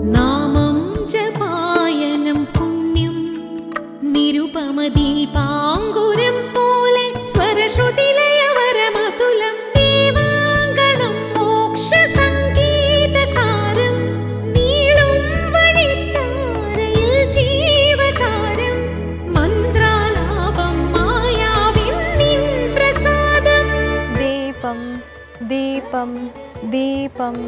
നാമം ജപായനം പുണ്യം നിരുപമദീപാങ്കുരം പോലെ സ്വരശ്രുതിലയവരമതുലം ദീവാങ്കണം മോക്ഷസംഗീതസാരം നീളും വഴിത്താരയിൽ ജീവതാരം മന്ത്രാലാപം മായാവിൻ നിൻ പ്രസാദം. ദീപം ദീപം ദീപം.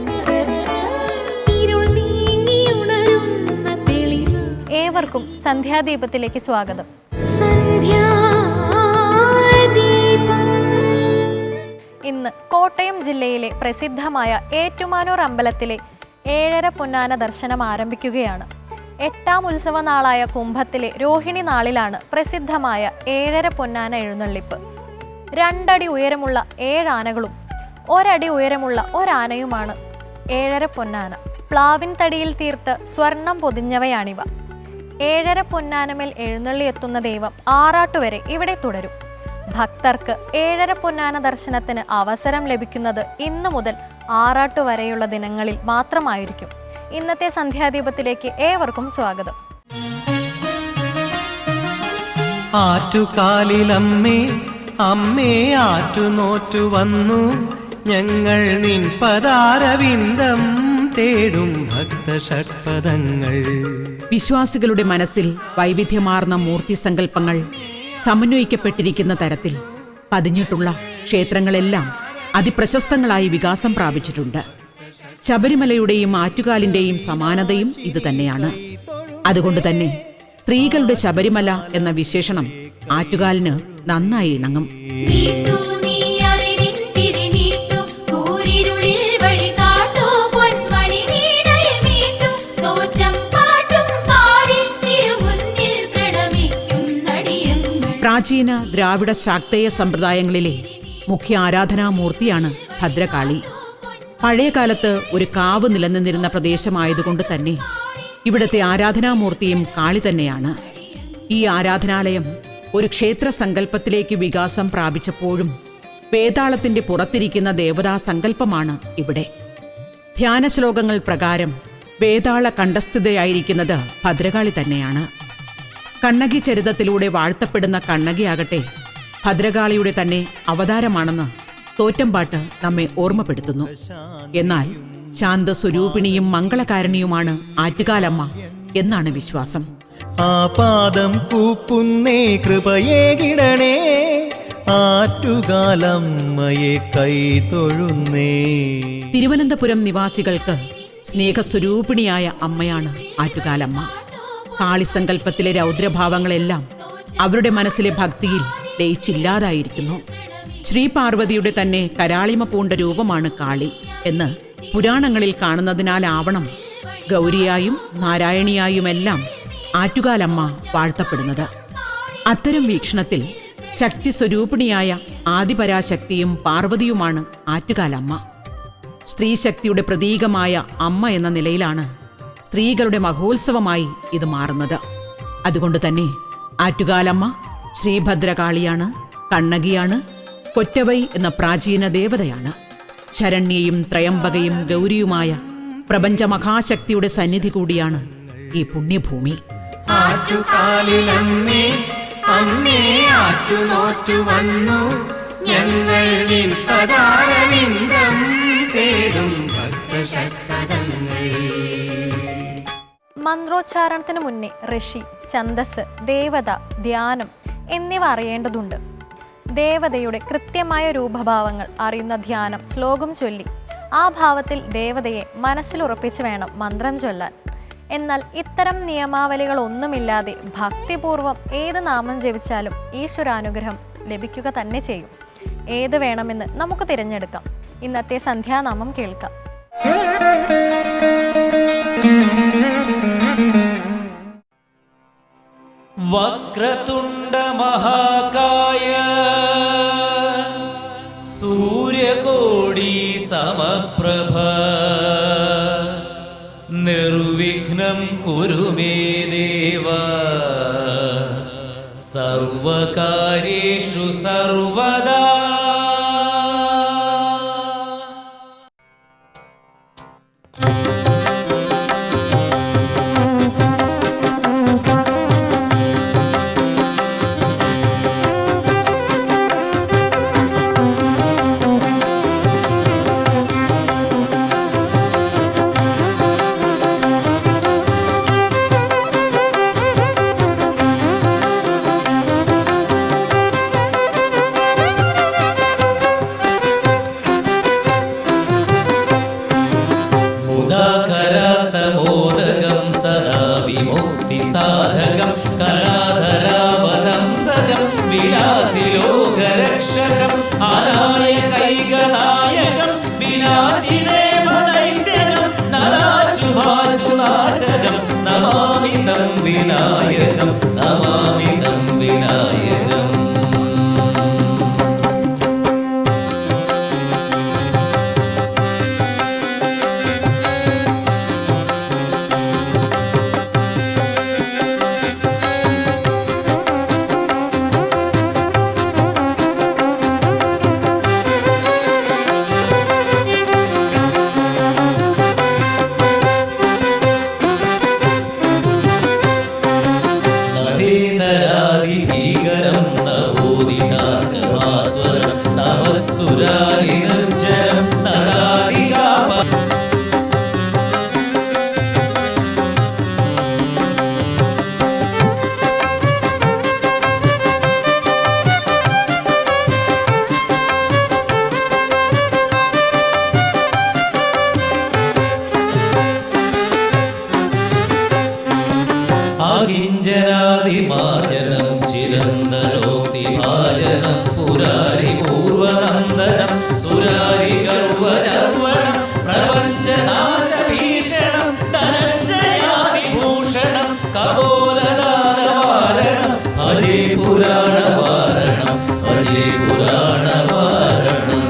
ഏവർക്കും സന്ധ്യാദീപത്തിലേക്ക് സ്വാഗതം. ഇന്ന് കോട്ടയം ജില്ലയിലെ പ്രസിദ്ധമായ ഏറ്റുമാനൂർ അമ്പലത്തിലെ ഏഴര പൊന്നാന ദർശനം ആരംഭിക്കുകയാണ്. 8ാം ഉത്സവ നാളായ കുംഭത്തിലെ രോഹിണി നാളിലാണ് പ്രസിദ്ധമായ ഏഴര പൊന്നാന എഴുന്നള്ളിപ്പ്. 2 അടി ഉയരമുള്ള 7 ആനകളും 1 അടി ഉയരമുള്ള ഒരാനയുമാണ് ഏഴര പൊന്നാന. പ്ലാവിൻ തടിയിൽ തീർത്ത് സ്വർണം പൊതിഞ്ഞവയാണിവ. ഏഴര പൊന്നാനമേൽ എഴുന്നള്ളിയെത്തുന്ന ദൈവം ആറാട്ടുവരെ ഇവിടെ തുടരും. ഭക്തർക്ക് ഏഴര പൊന്നാന ദർശനത്തിന് അവസരം ലഭിക്കുന്നത് ഇന്നു മുതൽ ആറാട്ടു വരെയുള്ള ദിനങ്ങളിൽ മാത്രമായിരിക്കും. ഇന്നത്തെ സന്ധ്യാദീപത്തിലേക്ക് ഏവർക്കും സ്വാഗതം. ആറ്റുകാലിലമ്മേ അമ്മേ ആറ്റുനോറ്റു വന്നു ഞങ്ങൾ നിൻ പദാരവിന്ദം തേടും ഭക്തഷഡ്പദങ്ങൾ. വിശ്വാസികളുടെ മനസ്സിൽ വൈവിധ്യമാർന്ന മൂർത്തിസങ്കല്പങ്ങൾ സമന്വയിക്കപ്പെട്ടിരിക്കുന്ന തരത്തിൽ പതിഞ്ഞിട്ടുള്ള ക്ഷേത്രങ്ങളെല്ലാം അതിപ്രശസ്തങ്ങളായി വികാസം പ്രാപിച്ചിട്ടുണ്ട്. ശബരിമലയുടെയും ആറ്റുകാലിന്റെയും സമാനതയും ഇതുതന്നെയാണ്. അതുകൊണ്ട് തന്നെ സ്ത്രീകളുടെ ശബരിമല എന്ന വിശേഷണം ആറ്റുകാലിന് നന്നായി ഇണങ്ങും. പ്രാചീന ദ്രാവിഡ ശാക്തേയ സമ്പ്രദായങ്ങളിലെ മുഖ്യ ആരാധനാമൂർത്തിയാണ് ഭദ്രകാളി. പഴയകാലത്ത് ഒരു കാവ് നിലനിന്നിരുന്ന പ്രദേശമായതുകൊണ്ട് തന്നെ ഇവിടുത്തെ ആരാധനാമൂർത്തിയും കാളി തന്നെയാണ്. ഈ ആരാധനാലയം ഒരു ക്ഷേത്ര സങ്കല്പത്തിലേക്ക് വികാസം പ്രാപിച്ചപ്പോഴും വേതാളത്തിന്റെ പുറത്തിരിക്കുന്ന ദേവതാ സങ്കല്പമാണ് ഇവിടെ. ധ്യാന ശ്ലോകങ്ങൾ പ്രകാരം വേതാള കണ്ഠസ്ഥിതയായിരിക്കുന്നത് ഭദ്രകാളി തന്നെയാണ്. കണ്ണകി ചരിതത്തിലൂടെ വാഴ്ത്തപ്പെടുന്ന കണ്ണകിയാകട്ടെ ഭദ്രകാളിയുടെ തന്നെ അവതാരമാണെന്ന് തോറ്റംപാട്ട് നമ്മെ ഓർമ്മപ്പെടുത്തുന്നു. എന്നാൽ ശാന്തസ്വരൂപിണിയും മംഗളകാരിണിയുമാണ് ആറ്റുകാലമ്മ എന്നാണ് വിശ്വാസം. ആപാദം കൂപ്പുന്നേ കൃപയേകിടണേ ആറ്റുകാലമ്മയെ കൈതൊഴുന്നേ. തിരുവനന്തപുരം നിവാസികൾക്ക് സ്നേഹസ്വരൂപിണിയായ അമ്മയാണ് ആറ്റുകാലമ്മ. കാളിസങ്കല്പത്തിലെ രൗദ്രഭാവങ്ങളെല്ലാം അവരുടെ മനസ്സിലെ ഭക്തിയിൽ ലയിച്ചില്ലാതായിരിക്കുന്നു. ശ്രീപാർവതിയുടെ തന്നെ കരാളിമ പൂണ്ട രൂപമാണ് കാളി എന്ന് പുരാണങ്ങളിൽ കാണുന്നതിനാലാവണം ഗൗരിയായും നാരായണിയായുമെല്ലാം ആറ്റുകാലമ്മ വാഴ്ത്തപ്പെടുന്നത്. അത്തരം വീക്ഷണത്തിൽ ശക്തി സ്വരൂപിണിയായ ആദിപരാശക്തിയും പാർവതിയുമാണ് ആറ്റുകാലമ്മ. സ്ത്രീശക്തിയുടെ പ്രതീകമായ അമ്മ എന്ന നിലയിലാണ് സ്ത്രീകളുടെ മഹോത്സവമായി ഇത് മാറുന്നത്. അതുകൊണ്ട് തന്നെ ആറ്റുകാലമ്മ ശ്രീഭദ്രകാളിയാണ്, കണ്ണകിയാണ്, കൊറ്റവൈ എന്ന പ്രാചീന ദേവതയാണ്. ശരണ്യയും ത്രയംബകയും ഗൗരിയുമായ പ്രപഞ്ചമഹാശക്തിയുടെ സന്നിധി കൂടിയാണ് ഈ പുണ്യഭൂമി. ആറ്റുകാലിലമ്മേ അമ്മേ ആറ്റുനോറ്റു വന്നു ഞങ്ങൾ നിൻ പദാരവിന്ദം തേടും ഭക്തഷഡ്പദങ്ങൾ. മന്ത്രോച്ചാരണത്തിന് മുന്നേ ഋഷി, ഛന്ദസ്, ദേവത, ധ്യാനം എന്നിവ അറിയേണ്ടതുണ്ട്. ദേവതയുടെ കൃത്യമായ രൂപഭാവങ്ങൾ അറിയുന്ന ധ്യാനം ശ്ലോകം ചൊല്ലി ആ ഭാവത്തിൽ ദേവതയെ മനസ്സിലുറപ്പിച്ച് വേണം മന്ത്രം ചൊല്ലാൻ. എന്നാൽ ഇത്തരം നിയമാവലികളൊന്നുമില്ലാതെ ഭക്തിപൂർവം ഏത് നാമം ജപിച്ചാലും ഈശ്വരാനുഗ്രഹം ലഭിക്കുക തന്നെ ചെയ്യും. ഏത് വേണമെന്ന് നമുക്ക് തിരഞ്ഞെടുക്കാം. ഇന്നത്തെ സന്ധ്യാനാമം കേൾക്കാം. വക്രതുണ്ഡ മഹാകായ സൂര്യകോടി സമപ്രഭ നിർവിഘ്നം കുരു മേ ദേവ സർവകാര്യേഷു സർവദാ. മോദകം സദാ വിമുക്തി സാധകം കലാധരാവതംസകം വിലാസി ലോകരക്ഷകം ആനായകൈകനായകം വിനാശിദേവദൈത്യകം നരാശുഭാശുനാശകം നമാമി തം വിനായകം നമാമി തം വിനായകം. ഭീകരം നവോദിതാർക്കമാസ്വരം നവസുരാരി നിർജ്ജരം നരാധികാപ അകിഞ്ചനാദിമാർജനം ചിരന്തരോക്തിഭാജനം പുരാരി പൂർവനന്ദനം സുരാരി ഗർവചർവണം പ്രപഞ്ചനാശഭീഷണം ധനഞ്ജയാദിഭൂഷണം കപോലദാനവാരണം അജേ പുരാണവാരണം അജേ പുരാണവാരണം.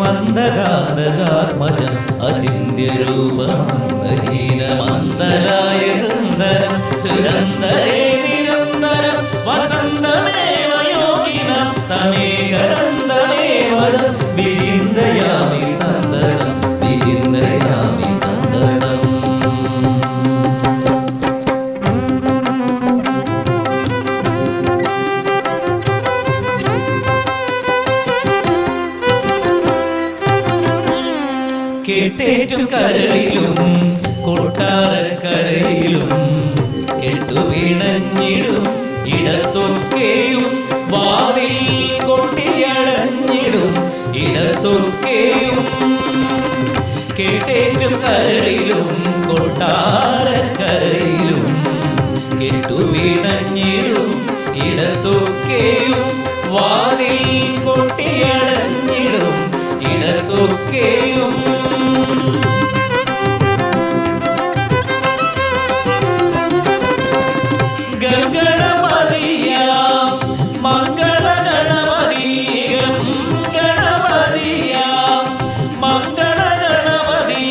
മന്ദകാന്തകാർമജം അചിന്യരൂപമന്ദഹീനമന്ദരായ ഹൃന്ദരം ഹൃദന്തരേ നിരന്തരം വസന്തമേവ യോഗിനം തമേകരന്തമേവദം വിചിന്തയാമി സന്തതം വിചിന്തയാമി സന്തതം. കേട്ടേറ്റും കരളിലും കൊട്ടാരക്കരയിലും കെട്ടുപിണഞ്ഞിടും ഇടത്തൊക്കെയും വാതിൽ കൊട്ടിയടഞ്ഞിടും ഇടത്തൊക്കെയും. കേട്ടേറ്റും കരളിലും കൊട്ടാരക്കരയിലും കെട്ടുപിണഞ്ഞിടും ഇടത്തൊക്കെയും വാതിൽ കൊട്ടിയടഞ്ഞിടും ഇടത്തൊക്കെയും. ഗണപതിയാം മംഗളഗണപതിയം ഗണപതിയാം മംഗളഗണപതി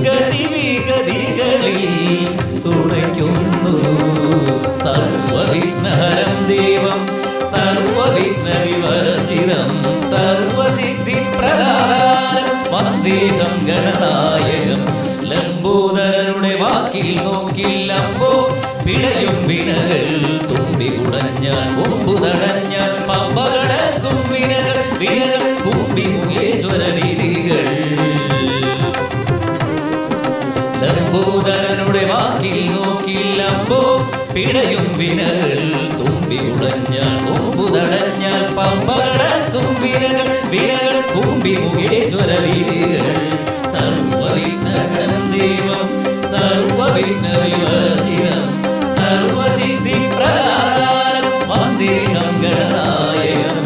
ഗതിവിഗതികളിൽ തുണയ്ക്കുന്നു സർവവിഘ്നഹരം ദേവം സർവവിഘ്ന വിവർജിതം സർവസിദ്ധിപ്രദാനം വന്ദേഹം ഗണനായകം. ലംബോദരരുടെ വാക്കിൽ നോക്കില്ലമ്പോ പിടയും വിനകൾ തുമ്പി കുടഞ്ഞാൽ കൊമ്പു തടഞ്ഞാൽ പമ്പ കടക്കും വിനകൾ വിനകൾ കുമ്പി മുഖേശ്വര രീതികൾ. ലംബോദരനുടെ വാക്കിൽ നോക്കില്ലമ്പോ പിടയും വിനകൾ തുമ്പി കുടഞ്ഞാൽ കൊമ്പു തടഞ്ഞാൽ പമ്പ കടക്കും വിനകൾ വിനകൾ കുമ്പി മുഖേശ്വര രീതികൾ. സർവവിഘ്നം ദേവം സർവവിഘ്ന വിവർജിതം സർവസിദ്ധിപ്രദാനം വന്ദേഹം ഗണനായകം.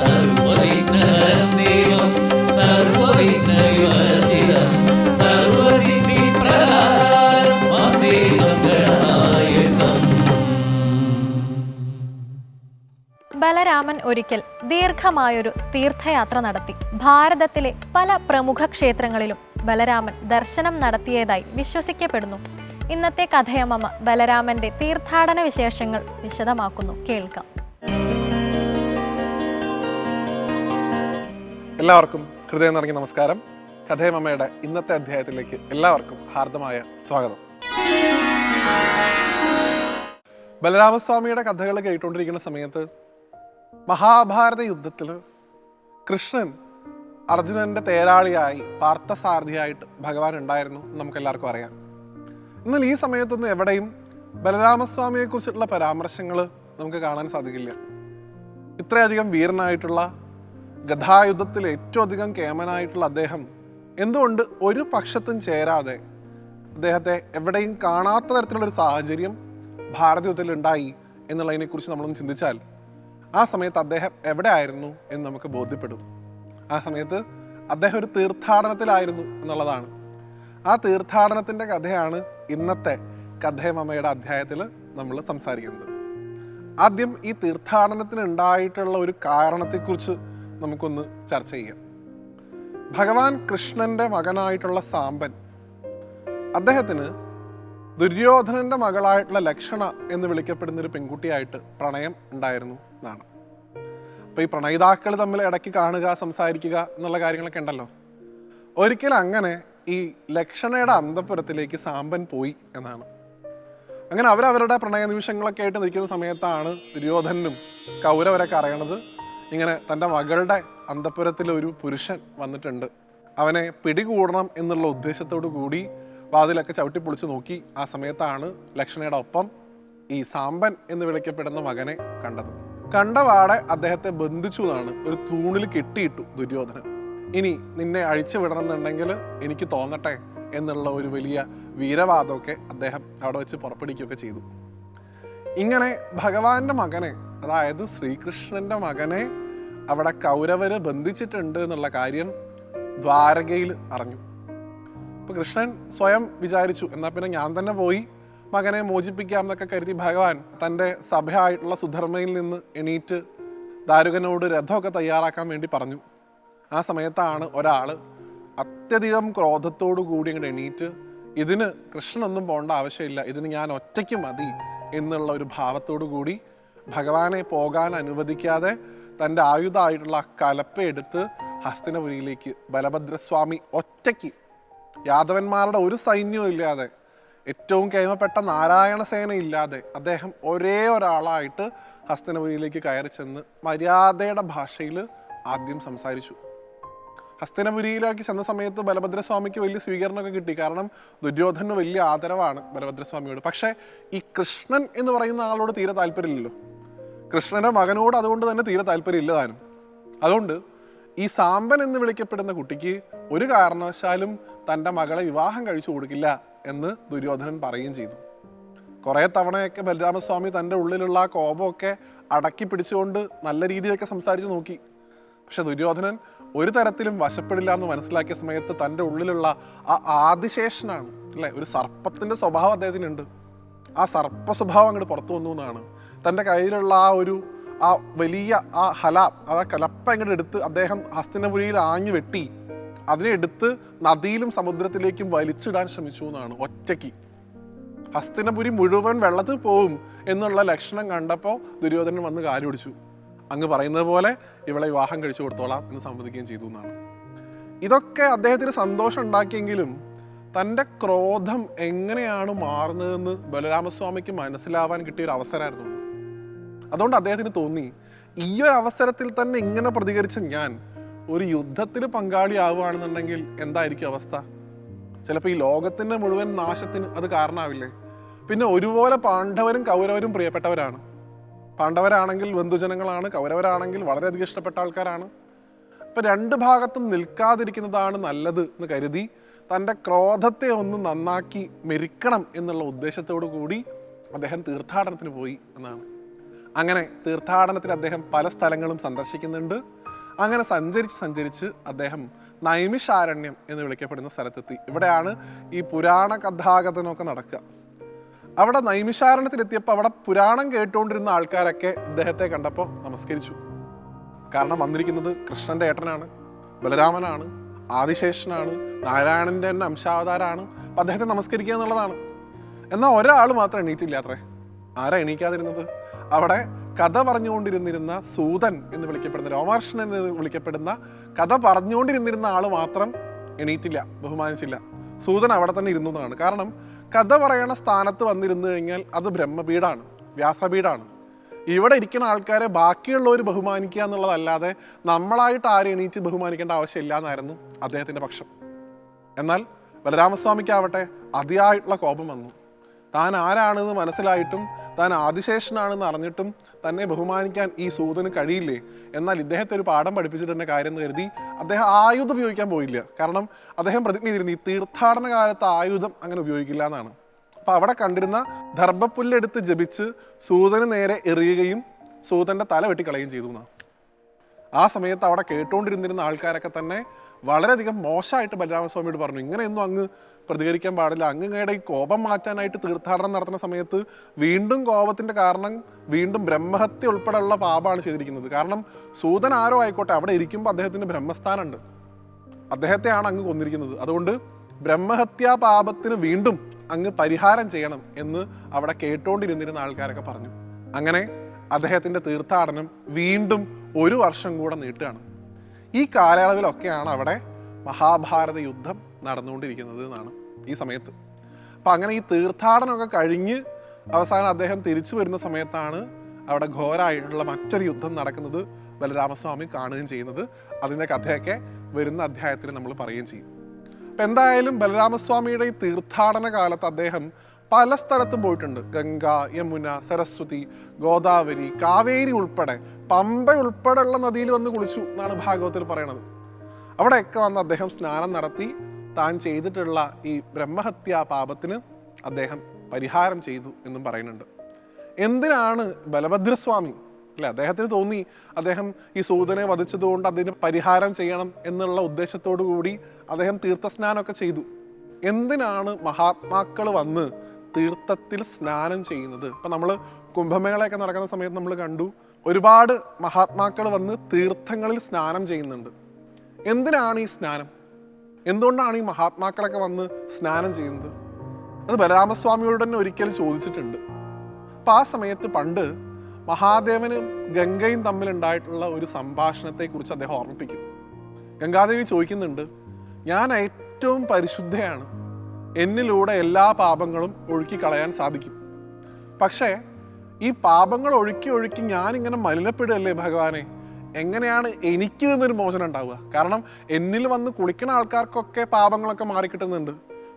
സർവവിഘ്നഹരം ദേവം സർവവിഘ്ന വിവർജിതം സർവസിദ്ധിപ്രദാനം വന്ദേഹം ഗണനായകം. ബലരാമൻ ഒരിക്കൽ ദീർഘമായൊരു തീർത്ഥയാത്ര നടത്തി. ഭാരതത്തിലെ പല പ്രമുഖ ക്ഷേത്രങ്ങളിലും ബലരാമൻ ദർശനം നടത്തിയതായി വിശ്വസിക്കപ്പെടുന്നു. ഇന്നത്തെ കഥയമ്മ ബലരാമന്റെ തീർത്ഥാടന വിശേഷങ്ങൾ വിശദമാക്കുന്നു. കേൾക്കാം. എല്ലാവർക്കും ഹൃദയം നിറഞ്ഞ നമസ്കാരം. കഥയമ്മയുടെ ഇന്നത്തെ അധ്യായത്തിലേക്ക് എല്ലാവർക്കും ഹാർദമായ സ്വാഗതം. ബലരാമസ്വാമിയുടെ കഥകൾ കേട്ടുകൊണ്ടിരിക്കുന്ന സമയത്ത് മഹാഭാരത യുദ്ധത്തിൽ കൃഷ്ണൻ അർജുനന്റെ തേരാളിയായി പാർത്ഥസാരഥിയായിട്ട് ഭഗവാൻ ഉണ്ടായിരുന്നു നമുക്ക് എല്ലാവർക്കും അറിയാം. എന്നാൽ ഈ സമയത്തൊന്നും എവിടെയും ബലരാമസ്വാമിയെ കുറിച്ചിട്ടുള്ള പരാമർശങ്ങൾ നമുക്ക് കാണാൻ സാധിക്കില്ല. ഇത്രയധികം വീരനായിട്ടുള്ള ഗദായുദ്ധത്തിൽ ഏറ്റവും അധികം കേമനായിട്ടുള്ള അദ്ദേഹം എന്തുകൊണ്ട് ഒരു പക്ഷത്തും ചേരാതെ അദ്ദേഹത്തെ എവിടെയും കാണാത്ത തരത്തിലുള്ളൊരു സാഹചര്യം ഭാരതയുദ്ധത്തിൽ ഉണ്ടായി എന്നുള്ളതിനെക്കുറിച്ച് നമ്മളൊന്ന് ചിന്തിച്ചാൽ ആ സമയത്ത് അദ്ദേഹം എവിടെ ആയിരുന്നു എന്ന് നമുക്ക് ബോധ്യപ്പെടും. ആ സമയത്ത് അദ്ദേഹം ഒരു തീർത്ഥാടനത്തിലായിരുന്നു എന്നുള്ളതാണ്. ആ തീർത്ഥാടനത്തിൻ്റെ കഥയാണ് ഇന്നത്തെ കഥേമമ്മയുടെ അധ്യായത്തിൽ നമ്മൾ സംസാരിക്കുന്നത്. ആദ്യം ഈ തീർത്ഥാടനത്തിന് ഉണ്ടായിട്ടുള്ള ഒരു കാരണത്തെക്കുറിച്ച് നമുക്കൊന്ന് ചർച്ച ചെയ്യാം. ഭഗവാൻ കൃഷ്ണന്റെ മകനായിട്ടുള്ള സാമ്പൻ, അദ്ദേഹത്തിന് ദുര്യോധനന്റെ മകളായിട്ടുള്ള ലക്ഷണ എന്ന് വിളിക്കപ്പെടുന്ന ഒരു പെൺകുട്ടിയായിട്ട് പ്രണയം ഉണ്ടായിരുന്നു എന്നാണ്. അപ്പൊ ഈ പ്രണയിതാക്കൾ തമ്മിൽ ഇടയ്ക്ക് കാണുക, സംസാരിക്കുക എന്നുള്ള കാര്യങ്ങളൊക്കെ ഉണ്ടല്ലോ. ഒരിക്കൽ അങ്ങനെ ഈ ലക്ഷണയുടെ അന്തഃപുരത്തിലേക്ക് സാമ്പൻ പോയി എന്നാണ്. അങ്ങനെ അവരവരുടെ പ്രണയ നിമിഷങ്ങളൊക്കെ ആയിട്ട് നിൽക്കുന്ന സമയത്താണ് ദുര്യോധനും കൗരവരൊക്കെ അറിയണത് ഇങ്ങനെ തൻ്റെ മകളുടെ അന്തഃപുരത്തിൽ ഒരു പുരുഷൻ വന്നിട്ടുണ്ട്, അവനെ പിടികൂടണം എന്നുള്ള ഉദ്ദേശത്തോടു കൂടി വാതിലൊക്കെ ചവിട്ടിപ്പൊളിച്ച് നോക്കി. ആ സമയത്താണ് ലക്ഷണയുടെ ഒപ്പം ഈ സാമ്പൻ എന്ന് വിളിക്കപ്പെടുന്ന മകനെ കണ്ടത്. കണ്ടപാടെ അദ്ദേഹത്തെ ബന്ധിച്ചു എന്നാണ്, ഒരു തൂണിൽ കെട്ടിയിട്ടു ദുര്യോധനൻ. ഇനി നിന്നെ അഴിച്ചു വിടണം എന്നുണ്ടെങ്കിൽ എനിക്ക് തോന്നട്ടെ എന്നുള്ള ഒരു വലിയ വീരവാദമൊക്കെ അദ്ദേഹം അവിടെ വെച്ച് പുറപ്പെടുവിക്കുകയൊക്കെ ചെയ്തു. ഇങ്ങനെ ഭഗവാന്റെ മകനെ, അതായത് ശ്രീകൃഷ്ണന്റെ മകനെ അവിടെ കൗരവര് ബന്ധിച്ചിട്ടുണ്ട് എന്നുള്ള കാര്യം ദ്വാരകയിൽ അറിഞ്ഞു. അപ്പൊ കൃഷ്ണൻ സ്വയം വിചാരിച്ചു, എന്നാൽ പിന്നെ ഞാൻ തന്നെ പോയി മകനെ മോചിപ്പിക്കാം എന്നൊക്കെ കരുതി ഭഗവാൻ തൻ്റെ സഭയായിട്ടുള്ള സുധർമ്മയിൽ നിന്ന് എണീറ്റ് ദാരുകനോട് രഥമൊക്കെ തയ്യാറാക്കാൻ വേണ്ടി പറഞ്ഞു. ആ സമയത്താണ് ഒരാൾ അത്യധികം ക്രോധത്തോടു കൂടി അങ്ങോട്ട് എണീറ്റ്, ഇതിന് കൃഷ്ണനൊന്നും പോകേണ്ട ആവശ്യമില്ല, ഇതിന് ഞാൻ ഒറ്റയ്ക്ക് മതി എന്നുള്ള ഒരു ഭാവത്തോടു കൂടി ഭഗവാനെ പോകാൻ അനുവദിക്കാതെ തൻ്റെ ആയുധമായിട്ടുള്ള കലപ്പയെടുത്ത് ഹസ്തിനപുരിയിലേക്ക് ബലഭദ്രസ്വാമി ഒറ്റയ്ക്ക്, യാദവന്മാരുടെ ഒരു സൈന്യവും ഇല്ലാതെ, ഏറ്റവും കേമപ്പെട്ട നാരായണസേന ഇല്ലാതെ അദ്ദേഹം ഒരേ ഒരാളായിട്ട് ഹസ്തിനപുരിയിലേക്ക് കയറി ചെന്ന് മര്യാദയുടെ ഭാഷയിൽ ആദ്യം സംസാരിച്ചു. ഹസ്തിനപുരിയിലേക്ക് ചെന്ന സമയത്ത് ബലഭദ്രസ്വാമിക്ക് വലിയ സ്വീകരണമൊക്കെ കിട്ടി. കാരണം ദുര്യോധനന് വലിയ ആദരവാണ് ബലഭദ്രസ്വാമിയോട്. പക്ഷേ ഈ കൃഷ്ണൻ എന്ന് പറയുന്ന ആളോട് തീരെ താല്പര്യമില്ലല്ലോ. കൃഷ്ണന്റെ മകനോട് അതുകൊണ്ട് തന്നെ തീരെ താല്പര്യമില്ല താനും. അതുകൊണ്ട് ഈ സാമ്പൻ എന്ന് വിളിക്കപ്പെടുന്ന കുട്ടിക്ക് ഒരു കാരണവശാലും തൻ്റെ മകളെ വിവാഹം കഴിച്ചു കൊടുക്കില്ല എന്ന് ദുര്യോധനൻ പറയുകയും ചെയ്തു. കുറേ തവണയൊക്കെ ബലരാമസ്വാമി തൻ്റെ ഉള്ളിലുള്ള ആ കോപമൊക്കെ അടക്കി പിടിച്ചുകൊണ്ട് നല്ല രീതിയിലൊക്കെ സംസാരിച്ച് നോക്കി. പക്ഷെ ദുര്യോധനൻ ഒരു തരത്തിലും വശപ്പെടില്ല എന്ന് മനസ്സിലാക്കിയ സമയത്ത് തൻ്റെ ഉള്ളിലുള്ള ആ ആദിശേഷനാണ് അല്ലേ, ഒരു സർപ്പത്തിൻ്റെ സ്വഭാവം അദ്ദേഹത്തിനുണ്ട്. ആ സർപ്പ സ്വഭാവം അങ്ങോട്ട് പുറത്തു വന്നു എന്നാണ്. തൻ്റെ കയ്യിലുള്ള ആ വലിയ ആ കലപ്പ അങ്ങോട്ട് എടുത്ത് അദ്ദേഹം ഹസ്തിനപുരിയിൽ ആഞ്ഞു വെട്ടി അതിനെ എടുത്ത് നദിയിലും സമുദ്രത്തിലേക്കും വലിച്ചിടാൻ ശ്രമിച്ചു എന്നാണ്. ഒറ്റയ്ക്ക് ഹസ്തിനപുരി മുഴുവൻ വെള്ളത്തിൽ പോവും എന്നുള്ള ലക്ഷണം കണ്ടപ്പോൾ ദുര്യോധനൻ വന്ന് കാലു പിടിച്ചു. അങ്ങ് പറയുന്നത് പോലെ ഇവളെ വിവാഹം കഴിച്ചു കൊടുത്തോളാം എന്ന് സമ്മതിക്കുകയും ചെയ്തു എന്നാണ്. ഇതൊക്കെ അദ്ദേഹത്തിന് സന്തോഷം ഉണ്ടാക്കിയെങ്കിലും തൻ്റെ ക്രോധം എങ്ങനെയാണ് മാറുന്നതെന്ന് ബലരാമസ്വാമിക്ക് മനസ്സിലാവാൻ കിട്ടിയൊരു അവസരമായിരുന്നു. അതുകൊണ്ട് അദ്ദേഹത്തിന് തോന്നി, ഈ ഒരു അവസരത്തിൽ തന്നെ ഇങ്ങനെ പ്രതികരിച്ച ഞാൻ ഒരു യുദ്ധത്തിൽ പങ്കാളിയാവുകയാണെന്നുണ്ടെങ്കിൽ എന്തായിരിക്കും അവസ്ഥ? ചിലപ്പോൾ ഈ ലോകത്തിൻ്റെ മുഴുവൻ നാശത്തിന് അത് കാരണമാവില്ലേ? പിന്നെ ഒരുപോലെ പാണ്ഡവരും കൗരവരും പ്രിയപ്പെട്ടവരാണ്. പാണ്ഡവരാണെങ്കിൽ ബന്ധുജനങ്ങളാണ്, കൗരവരാണെങ്കിൽ വളരെയധികം ഇഷ്ടപ്പെട്ട ആൾക്കാരാണ്. അപ്പം രണ്ട് ഭാഗത്തും നിൽക്കാതിരിക്കുന്നതാണ് നല്ലത് എന്ന് കരുതി തൻ്റെ ക്രോധത്തെ ഒന്ന് നന്നാക്കി മെരിക്കണം എന്നുള്ള ഉദ്ദേശത്തോടു കൂടി അദ്ദേഹം തീർത്ഥാടനത്തിന് പോയി എന്നാണ്. അങ്ങനെ തീർത്ഥാടനത്തിൽ അദ്ദേഹം പല സ്ഥലങ്ങളും സന്ദർശിക്കുന്നുണ്ട്. അങ്ങനെ സഞ്ചരിച്ച് അദ്ദേഹം നൈമിഷാരണ്യം എന്ന് വിളിക്കപ്പെടുന്ന സ്ഥലത്തെത്തി. ഇവിടെയാണ് ഈ പുരാണ കഥാകഥനമൊക്കെ നടക്കുക. അവിടെ നൈമിഷാരണ്യത്തിലെത്തിയപ്പോൾ അവിടെ പുരാണം കേട്ടുകൊണ്ടിരുന്ന ആൾക്കാരൊക്കെ ഇദ്ദേഹത്തെ കണ്ടപ്പോൾ നമസ്കരിച്ചു. കാരണം വന്നിരിക്കുന്നത് കൃഷ്ണന്റെ ഏട്ടനാണ്, ബലരാമനാണ്, ആദിശേഷനാണ്, നാരായണന്റെ തന്നെ അംശാവതാരാണ്. അപ്പം അദ്ദേഹത്തെ നമസ്കരിക്കുക എന്നുള്ളതാണ്. എന്നാൽ ഒരാൾ മാത്രം എണീറ്റില്ല അത്രേ. ആരാ എണീക്കാതിരുന്നത്? അവിടെ കഥ പറഞ്ഞുകൊണ്ടിരുന്നിരുന്ന സൂതൻ എന്ന് വിളിക്കപ്പെടുന്ന, രോമാർഷൻ എന്ന് വിളിക്കപ്പെടുന്ന കഥ പറഞ്ഞുകൊണ്ടിരുന്നിരുന്ന ആൾ മാത്രം എണീറ്റില്ല, ബഹുമാനിച്ചില്ല. സൂതൻ അവിടെ തന്നെ ഇരുന്നു എന്നാണ്. കാരണം കഥ പറയണ സ്ഥാനത്ത് വന്നിരുന്നു കഴിഞ്ഞാൽ അത് ബ്രഹ്മപീഠാണ്, വ്യാസപീഠാണ്. ഇവിടെ ഇരിക്കുന്ന ആൾക്കാരെ ബാക്കിയുള്ളവർ ബഹുമാനിക്കുക എന്നുള്ളതല്ലാതെ നമ്മളായിട്ട് ആരും എണീറ്റ് ബഹുമാനിക്കേണ്ട ആവശ്യമില്ല എന്നായിരുന്നു അദ്ദേഹത്തിൻ്റെ പക്ഷം. എന്നാൽ ബലരാമസ്വാമിക്കാവട്ടെ അതിയായിട്ടുള്ള കോപം വന്നു. താൻ ആരാണെന്ന് മനസ്സിലായിട്ടും താൻ ആദിശേഷനാണെന്ന് അറിഞ്ഞിട്ടും തന്നെ ബഹുമാനിക്കാൻ ഈ സൂതന് കഴിയില്ലേ, എന്നാൽ ഇദ്ദേഹത്തെ ഒരു പാഠം പഠിപ്പിച്ചിട്ട് തന്നെ കാര്യം എന്ന് കരുതി അദ്ദേഹം ആയുധം ഉപയോഗിക്കാൻ പോയില്ല. കാരണം അദ്ദേഹം പ്രതിജ്ഞ ചെയ്തിരുന്നു ഈ തീർത്ഥാടന കാലത്ത് ആയുധം അങ്ങനെ ഉപയോഗിക്കില്ല എന്നാണ്. അപ്പം അവിടെ കണ്ടിരുന്ന ദർഭപ്പുല്ലെടുത്ത് ജപിച്ച് സൂതന് നേരെ എറിയുകയും സൂതൻ്റെ തല വെട്ടിക്കളയുകയും ചെയ്തു എന്നാണ്. ആ സമയത്ത് അവിടെ കേട്ടുകൊണ്ടിരുന്നിരുന്ന ആൾക്കാരൊക്കെ തന്നെ വളരെയധികം മോശമായിട്ട് ബലരാമസ്വാമിയോട് പറഞ്ഞു, ഇങ്ങനെയൊന്നും അങ്ങ് പ്രതികരിക്കാൻ പാടില്ല, അങ്ങയുടെ ഈ കോപം മാറ്റാനായിട്ട് തീർത്ഥാടനം നടത്തുന്ന സമയത്ത് വീണ്ടും കോപത്തിൻ്റെ കാരണം വീണ്ടും ബ്രഹ്മഹത്യ ഉൾപ്പെടെയുള്ള പാപമാണ് ചെയ്തിരിക്കുന്നത്. കാരണം സൂതൻ ആരോ ആയിക്കോട്ടെ, അവിടെ ഇരിക്കുമ്പോൾ അദ്ദേഹത്തിന് ബ്രഹ്മസ്ഥാനമുണ്ട്, അദ്ദേഹത്തെയാണ് അങ്ങ് കൊന്നിരിക്കുന്നത്. അതുകൊണ്ട് ബ്രഹ്മഹത്യാ പാപത്തിന് വീണ്ടും അങ്ങ് പരിഹാരം ചെയ്യണം എന്ന് അവിടെ കേട്ടുകൊണ്ടിരുന്നിരുന്ന ആൾക്കാരൊക്കെ പറഞ്ഞു. അങ്ങനെ അദ്ദേഹത്തിൻ്റെ തീർത്ഥാടനം വീണ്ടും 1 വർഷം കൂടെ നീട്ടുകയാണ്. ഈ കാലയളവിലൊക്കെയാണ് അവിടെ മഹാഭാരത യുദ്ധം നടന്നുകൊണ്ടിരിക്കുന്നത് എന്നാണ് ഈ സമയത്ത്. അപ്പം അങ്ങനെ ഈ തീർത്ഥാടനമൊക്കെ കഴിഞ്ഞ് അവസാനം അദ്ദേഹം തിരിച്ചു വരുന്ന സമയത്താണ് അവിടെ ഘോരമായിട്ടുള്ള മറ്റൊരു യുദ്ധം നടക്കുന്നത് ബലരാമസ്വാമി കാണുകയും ചെയ്യുന്നത്. അതിൻ്റെ കഥയൊക്കെ വരുന്ന അധ്യായത്തിൽ നമ്മൾ പറയുകയും ചെയ്യും. അപ്പം എന്തായാലും ബലരാമസ്വാമിയുടെ ഈ തീർത്ഥാടന കാലത്ത് അദ്ദേഹം പല സ്ഥലത്തും പോയിട്ടുണ്ട്. ഗംഗ, യമുന, സരസ്വതി, ഗോദാവരി, കാവേരി ഉൾപ്പെടെ പമ്പ ഉൾപ്പെടെയുള്ള നദിയിൽ വന്ന് കുളിച്ചു എന്നാണ് ഭാഗവത്തിൽ പറയണത്. അവിടെയൊക്കെ വന്ന് അദ്ദേഹം സ്നാനം നടത്തി താൻ ചെയ്തിട്ടുള്ള ഈ ബ്രഹ്മഹത്യാ പാപത്തിന് അദ്ദേഹം പരിഹാരം ചെയ്തു എന്നും പറയുന്നുണ്ട്. എന്തിനാണ് ബലഭദ്രസ്വാമി അല്ലെ, അദ്ദേഹത്തിന് തോന്നി അദ്ദേഹം ഈ സൂതനെ വധിച്ചതുകൊണ്ട് അതിന് പരിഹാരം ചെയ്യണം എന്നുള്ള ഉദ്ദേശത്തോടു കൂടി അദ്ദേഹം തീർത്ഥസ്നാനമൊക്കെ ചെയ്തു. എന്തിനാണ് മഹാത്മാക്കൾ വന്ന് തീർത്ഥത്തിൽ സ്നാനം ചെയ്യുന്നത്? ഇപ്പം നമ്മൾ കുംഭമേളയൊക്കെ നടക്കുന്ന സമയത്ത് നമ്മൾ കണ്ടു ഒരുപാട് മഹാത്മാക്കൾ വന്ന് തീർത്ഥങ്ങളിൽ സ്നാനം ചെയ്യുന്നുണ്ട്. എന്തിനാണ് ഈ സ്നാനം? എന്തുകൊണ്ടാണ് ഈ മഹാത്മാക്കളൊക്കെ വന്ന് സ്നാനം ചെയ്യുന്നത്? അത് ബലരാമസ്വാമിയോട് തന്നെ ഒരിക്കൽ ചോദിച്ചിട്ടുണ്ട്. അപ്പം ആ സമയത്ത് പണ്ട് മഹാദേവനും ഗംഗയും തമ്മിലുണ്ടായിട്ടുള്ള ഒരു സംഭാഷണത്തെക്കുറിച്ച് അദ്ദേഹം ഓർമ്മിപ്പിക്കും. ഗംഗാദേവി ചോദിക്കുന്നുണ്ട്, ഞാൻ ഏറ്റവും പരിശുദ്ധയാണ്, എന്നിലൂടെ എല്ലാ പാപങ്ങളും ഒഴുക്കി കളയാൻ സാധിക്കും. പക്ഷേ ഈ പാപങ്ങൾ ഒഴുക്കി ഞാനിങ്ങനെ മലിനപ്പെടുകയല്ലേ ഭഗവാനെ, എങ്ങനെയാണ് എനിക്ക് നിന്നൊരു മോചനം ഉണ്ടാവുക? കാരണം എന്നിൽ വന്ന് കുളിക്കുന്ന ആൾക്കാർക്കൊക്കെ പാപങ്ങളൊക്കെ മാറിക്കിട്ടുന്നുണ്ട്,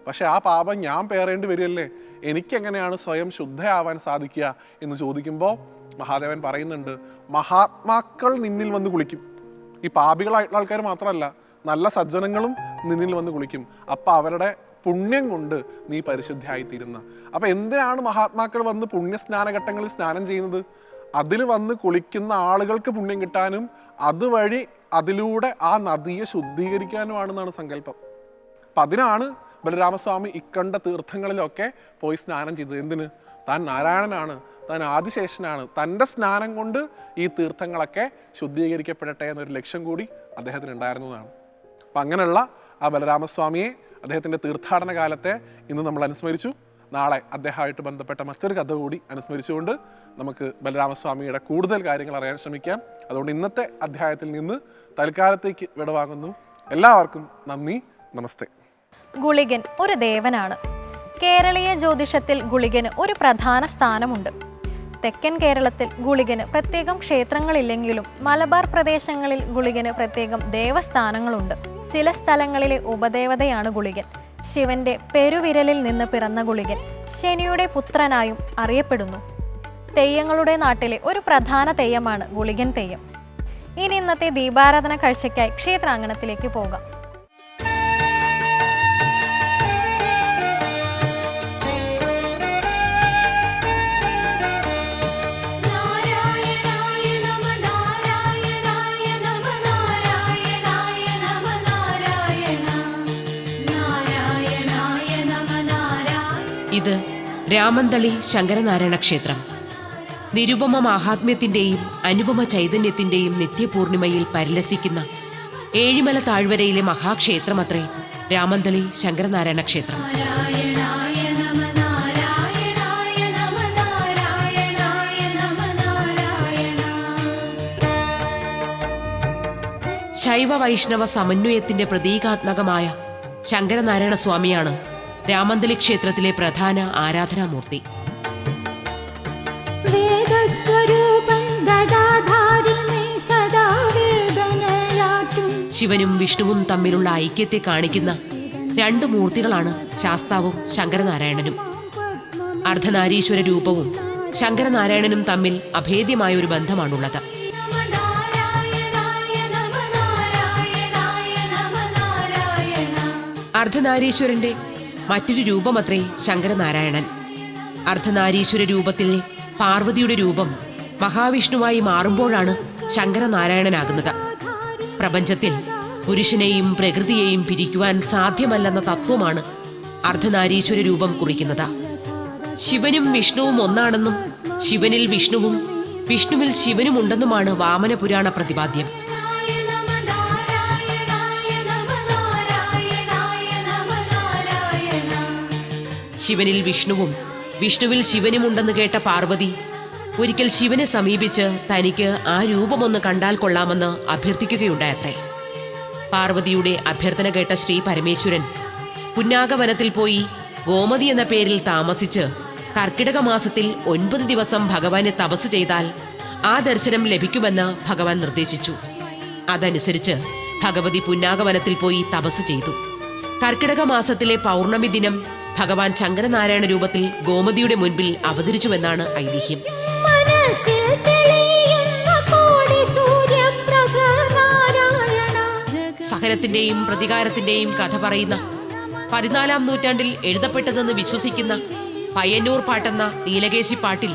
പക്ഷെ ആ പാപം ഞാൻ പേറേണ്ടി വരികയല്ലേ, എനിക്കെങ്ങനെയാണ് സ്വയം ശുദ്ധയാവാൻ സാധിക്കുക എന്ന് ചോദിക്കുമ്പോൾ മഹാദേവൻ പറയുന്നുണ്ട്, മഹാത്മാക്കൾ നിന്നിൽ വന്ന് കുളിക്കും. ഈ പാപികളായിട്ടുള്ള ആൾക്കാർ മാത്രമല്ല, നല്ല സജ്ജനങ്ങളും നിന്നിൽ വന്ന് കുളിക്കും. അപ്പം അവരുടെ പുണ്യം കൊണ്ട് നീ പരിശുദ്ധയായിത്തീരുന്ന. അപ്പം എന്തിനാണ് മഹാത്മാക്കൾ വന്ന് പുണ്യസ്നാനഘട്ടങ്ങളിൽ സ്നാനം ചെയ്യുന്നത്? അതിൽ വന്ന് കുളിക്കുന്ന ആളുകൾക്ക് പുണ്യം കിട്ടാനും അതുവഴി അതിലൂടെ ആ നദിയെ ശുദ്ധീകരിക്കാനുമാണെന്നാണ് സങ്കല്പം. അപ്പം അതിനാണ് ബലരാമസ്വാമി ഇക്കണ്ട തീർത്ഥങ്ങളിലൊക്കെ പോയി സ്നാനം ചെയ്തത്. എന്തിന്? താൻ നാരായണനാണ്, താൻ ആദിശേഷനാണ്, തൻ്റെ സ്നാനം കൊണ്ട് ഈ തീർത്ഥങ്ങളൊക്കെ ശുദ്ധീകരിക്കപ്പെടട്ടെ എന്നൊരു ലക്ഷ്യം കൂടി അദ്ദേഹത്തിന് ഉണ്ടായിരുന്നതാണ്. അപ്പം അങ്ങനെയുള്ള ആ ബലരാമസ്വാമിയെ, അദ്ദേഹത്തിൻ്റെ തീർത്ഥാടന കാലത്തെ ഇന്ന് നമ്മൾ അനുസ്മരിച്ചു. നാളെ അദ്ദേഹമായിട്ട് ബന്ധപ്പെട്ട മറ്റൊരു കഥ കൂടി അനുസ്മരിച്ചുകൊണ്ട് നമുക്ക് ബലരാമസ്വാമിയുടെ കൂടുതൽ കാര്യങ്ങൾ അറിയാൻ ശ്രമിക്കാം. അതുകൊണ്ട് ഇന്നത്തെ അധ്യായത്തിൽ നിന്ന് തൽക്കാലത്തേക്ക് വിടവാങ്ങുന്നു. എല്ലാവർക്കും നന്ദി, നമസ്തേ. ഗുളികൻ ഒരു ദേവനാണ്. കേരളീയ ജ്യോതിഷത്തിൽ ഗുളികന് ഒരു പ്രധാന സ്ഥാനമുണ്ട്. തെക്കൻ കേരളത്തിൽ ഗുളികന് പ്രത്യേകം ക്ഷേത്രങ്ങളില്ലെങ്കിലും മലബാർ പ്രദേശങ്ങളിൽ ഗുളികന് പ്രത്യേകം ദേവസ്ഥാനങ്ങളുണ്ട്. ചില സ്ഥലങ്ങളിലെ ഉപദേവതയാണ് ഗുളികൻ. ശിവന്റെ പെരുവിരലിൽ നിന്ന് പിറന്ന ഗുളികൻ ശനിയുടെ പുത്രനായും അറിയപ്പെടുന്നു. തെയ്യങ്ങളുടെ നാട്ടിലെ ഒരു പ്രധാന തെയ്യമാണ് ഗുളികൻ തെയ്യം. ഇനി ഇന്നത്തെ ദീപാരാധന കാഴ്ചയ്ക്കായി ക്ഷേത്രാങ്കണത്തിലേക്ക് പോകാം. ഇത് രാമന്തളി ശങ്കരനാരായണ ക്ഷേത്രം. നിരുപമ മാഹാത്മ്യത്തിൻ്റെയും അനുപമ ചൈതന്യത്തിൻ്റെയും നിത്യപൂർണിമയിൽ പരിലസിക്കുന്ന ഏഴിമല താഴ്വരയിലെ മഹാക്ഷേത്രമത്രേ രാമന്തളി ശങ്കരനാരായണ ക്ഷേത്രം. ശൈവ വൈഷ്ണവ സമന്വയത്തിന്റെ പ്രതീകാത്മകമായ ശങ്കരനാരായണ സ്വാമിയാണ് രാമന്തളി ക്ഷേത്രത്തിലെ പ്രധാന ആരാധനാമൂർത്തി. ശിവനും വിഷ്ണുവും തമ്മിലുള്ള ഐക്യത്തെ കാണിക്കുന്ന രണ്ട് മൂർത്തികളാണ് ശാസ്താവും ശങ്കരനാരായണനും. അർദ്ധനാരീശ്വര രൂപവും ശങ്കരനാരായണനും തമ്മിൽ അഭേദ്യമായ ഒരു ബന്ധമാണുള്ളത്. അർദ്ധനാരീശ്വരന്റെ മറ്റൊരു രൂപമത്രേ ശങ്കരനാരായണൻ. അർദ്ധനാരീശ്വര രൂപത്തിലെ പാർവതിയുടെ രൂപം മഹാവിഷ്ണുവായി മാറുമ്പോഴാണ് ശങ്കരനാരായണനാകുന്നത്. പ്രപഞ്ചത്തിൽ പുരുഷനെയും പ്രകൃതിയെയും പിരിക്കുവാൻ സാധ്യമല്ലെന്ന തത്വമാണ് അർദ്ധനാരീശ്വര രൂപം കുറിക്കുന്നത്. ശിവനും വിഷ്ണുവും ഒന്നാണെന്നും ശിവനിൽ വിഷ്ണുവും വിഷ്ണുവിൽ ശിവനും ഉണ്ടെന്നുമാണ് വാമന പുരാണ പ്രതിപാദ്യം. ശിവനിൽ വിഷ്ണുവും വിഷ്ണുവിൽ ശിവനും ഉണ്ടെന്ന് കേട്ട പാർവതി ഒരിക്കൽ ശിവനെ സമീപിച്ച് തനിക്ക് ആ രൂപമൊന്ന് കണ്ടാൽ കൊള്ളാമെന്ന് അഭ്യർത്ഥിക്കുകയുണ്ടായത്രേ. പാർവതിയുടെ അഭ്യർത്ഥന കേട്ട ശ്രീ പരമേശ്വരൻ പുന്നാഗവനത്തിൽ പോയി ഗോമതി എന്ന പേരിൽ താമസിച്ച് കർക്കിടക മാസത്തിൽ 9 ദിവസം ഭഗവാനെ തപസ് ചെയ്താൽ ആ ദർശനം ലഭിക്കുമെന്ന് ഭഗവാൻ നിർദ്ദേശിച്ചു. അതനുസരിച്ച് ഭഗവതി പുന്നാഗവനത്തിൽ പോയി തപസ് ചെയ്തു. കർക്കിടക മാസത്തിലെ പൗർണമി ദിനം ഭഗവാൻ ശങ്കരനാരായണ രൂപത്തിൽ ഗോമതിയുടെ മുൻപിൽ അവതരിച്ചുവെന്നാണ് ഐതിഹ്യം. സഹനത്തിന്റെയും പ്രതികാരത്തിന്റെയും കഥ പറയുന്ന 14-ാം നൂറ്റാണ്ടിൽ എഴുതപ്പെട്ടതെന്ന് വിശ്വസിക്കുന്ന പയ്യന്നൂർ പാട്ടെന്ന നീലകേശി പാട്ടിൽ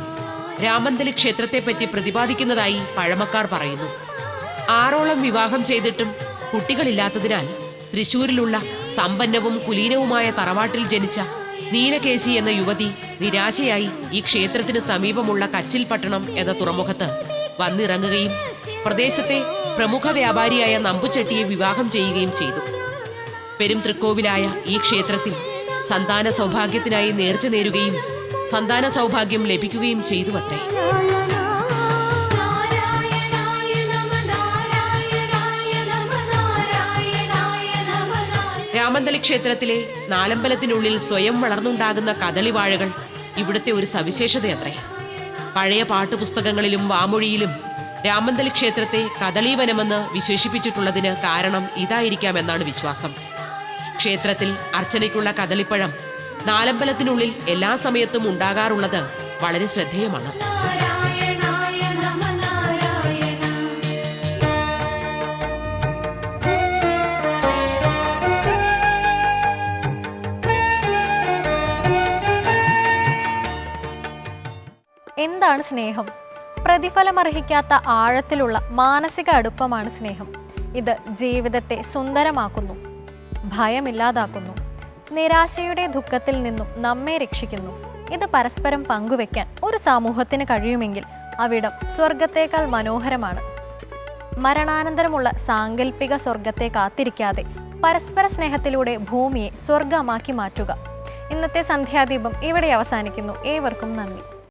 രാമന്തളി ക്ഷേത്രത്തെപ്പറ്റി പ്രതിപാദിക്കുന്നതായി പഴമക്കാർ പറയുന്നു. 6ഓളം വിവാഹം ചെയ്തിട്ടും കുട്ടികളില്ലാത്തതിനാൽ തൃശൂരിലുള്ള സമ്പന്നവും കുലീനവുമായ തറവാട്ടിൽ ജനിച്ച നീലകേശി എന്ന യുവതി നിരാശയായി ഈ ക്ഷേത്രത്തിന് സമീപമുള്ള കച്ചിൽ പട്ടണം എന്ന തുറമുഖത്ത് വന്നിറങ്ങുകയും പ്രദേശത്തെ പ്രമുഖ വ്യാപാരിയായ നമ്പുചെട്ടിയെ വിവാഹം ചെയ്യുകയും ചെയ്തു. പെരും തൃക്കോവിലായ ഈ ക്ഷേത്രത്തിൽ സന്താന സൗഭാഗ്യത്തിനായി നേർച്ച നേരുകയും സന്താന സൗഭാഗ്യം ലഭിക്കുകയും ചെയ്തു അത്രേ. രാമന്തളി ക്ഷേത്രത്തിലെ നാലമ്പലത്തിനുള്ളിൽ സ്വയം വളർന്നുണ്ടാകുന്ന കദളിവാഴകൾ ഇവിടുത്തെ ഒരു സവിശേഷതയത്രേ. പഴയ പാട്ടുപുസ്തകങ്ങളിലും വാമൊഴിയിലും രാമന്തളി ക്ഷേത്രത്തെ കദളീവനമെന്ന് വിശേഷിപ്പിച്ചിട്ടുള്ളതിന് കാരണം ഇതായിരിക്കാമെന്നാണ് വിശ്വാസം. ക്ഷേത്രത്തിൽ അർച്ചനയ്ക്കുള്ള കദളിപ്പഴം നാലമ്പലത്തിനുള്ളിൽ എല്ലാ സമയത്തും ഉണ്ടാകാറുള്ളത് വളരെ ശ്രദ്ധേയമാണ്. എന്താണ് സ്നേഹം? പ്രതിഫലമർഹിക്കാത്ത ആഴത്തിലുള്ള മാനസിക അടുപ്പമാണ് സ്നേഹം. ഇത് ജീവിതത്തെ സുന്ദരമാക്കുന്നു, ഭയമില്ലാതാക്കുന്നു, നിരാശയുടെ ദുഃഖത്തിൽ നിന്നും നമ്മെ രക്ഷിക്കുന്നു. ഇത് പരസ്പരം പങ്കുവെക്കാൻ ഒരു സമൂഹത്തിന് കഴിയുമെങ്കിൽ അവിടം സ്വർഗത്തേക്കാൾ മനോഹരമാണ്. മരണാനന്തരമുള്ള സാങ്കല്പിക സ്വർഗത്തെ കാത്തിരിക്കാതെ പരസ്പര സ്നേഹത്തിലൂടെ ഭൂമിയെ സ്വർഗമാക്കി മാറ്റുക. ഇന്നത്തെ സന്ധ്യാദീപം ഇവിടെ അവസാനിക്കുന്നു. ഏവർക്കും നന്ദി.